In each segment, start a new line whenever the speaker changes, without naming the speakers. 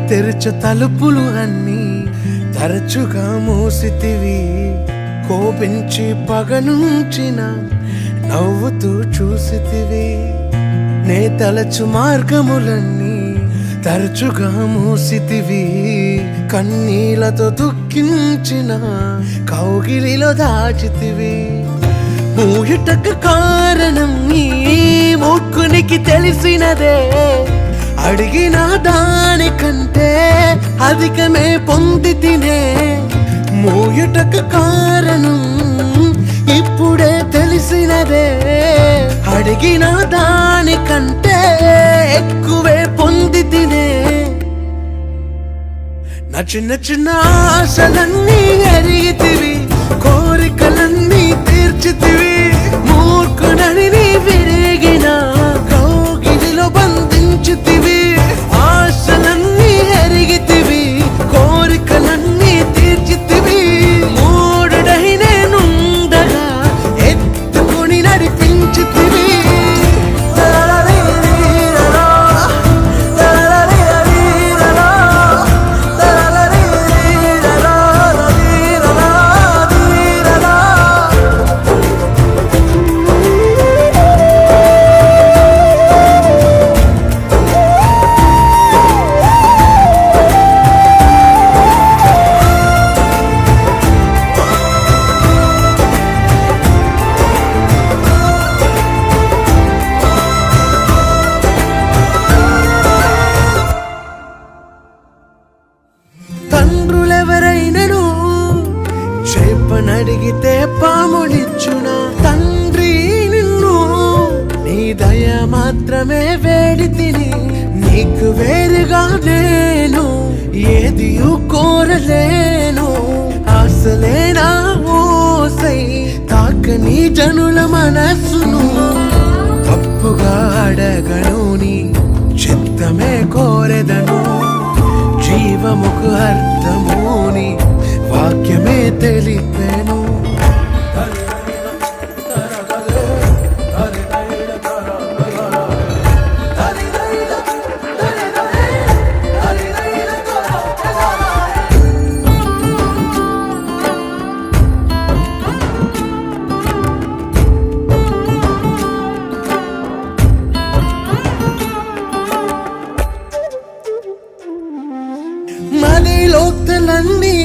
తెరచు తలుపులు అన్నీ తరచుగా మూసితివి. కోపించి పగనుంచిన నవ్వుతూ చూసితివి. నే తలచు మార్గములన్నీ తరచుగా మూసితివి. కన్నీళ్లతో దుఃఖించిన కౌగిలిలో దాచితివి. మూయుటకు కారణం ఈ మూర్ఖునికి తెలిసినదే. అడిగిన దానికంటే అధికమే పొంది తినే. మూయుటకు కారణం ఇప్పుడే తెలిసినదే. అడిగిన దానికంటే ఎక్కువే పొంది తినే. నా చిన్న చిన్న ఆశలన్నీ ఎరిగితివి. కోరికలన్నీ తీర్చితివి. మూర్ఖుడని నీ విరిగిన కౌగిలిలో బంధించితివి. ఆశలన్నీ ఎరిగితివి. కోరికలన్నీ తీర్చితివి. మూడుడై నేనుండగా ఎత్తుకుని నడిపించితివి. తండ్రులెవరైనను చెప్పనడిగితే పాములిచ్చునా. తండ్రి నిన్ను నీ దయ మాత్రమే వేడి తిని. నీకు వేరుగా నేను ఏది కోరలేను. ఆశలేనా ఓసై తాకని జనుల మనస్సును. తప్పుగా అడగను నీ చిత్తమే కోరెదను. జీవముకు అర్థముని వాక్యమే తెలిపెను. మనలోక్తులన్నీ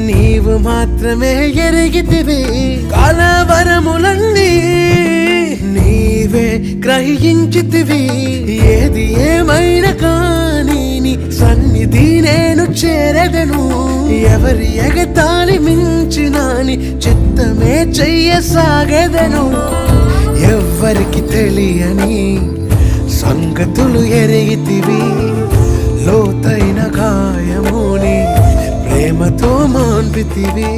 నీవు మాత్రమే ఎరిగితివి. కలవరములన్నీ నీవే గ్రహించితివి. ఏది ఏమైనా కానీ నీ సన్నిధి నేను చేరదను. ఎవరి ఎగతాళి మించిన నీ చిత్తమే చెయ్యసాగదను. ఎవ్వరికి తెలియని సంగతులు ఎరిగితివి. లోతైన గాయముని ప్రేమతో మాన్పితివి.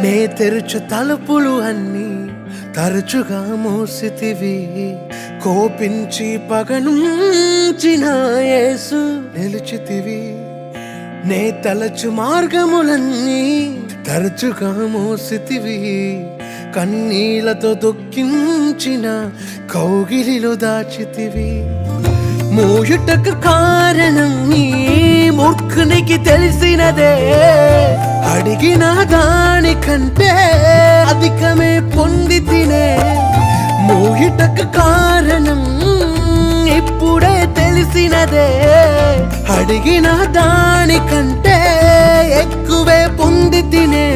నే తెరచు తలుపులు అన్నీ తరచుగా మూసితివి. కోపించి పగనుంచిన యేసు నిలిచితివి. నే తలచు మార్గములన్నీ తరచుగా మూసితివి. కన్నీళ్లతో దుఃఖించిన కౌగిలిలో దాచితివి. మూయుటకు కారణం ఈ మూర్ఖునికి తెలిసినదే. అడిగిన దానికంటే అధికమే పొంది తినే. మూయుటకు కారణం ఇప్పుడే తెలిసినదే. అడిగిన దానికంటే ఎక్కువే పొంది తినే.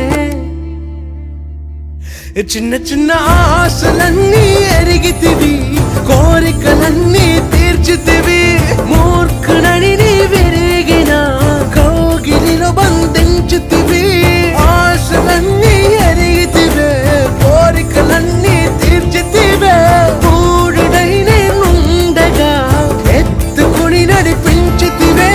చిన్న చిన్న ఆశలన్నీ ఎరిగితివి. కోరికలన్నీ తీర్చితివి. మూర్ఖుడని నీ విరిగిన కౌగిలిలో బంధించితివి. ఆశలన్నీ ఎరిగితివే. కోరికలన్నీ తీర్చితివే. మూడుడై నేనుండగా ఎత్తుకుని నడిపించితివే.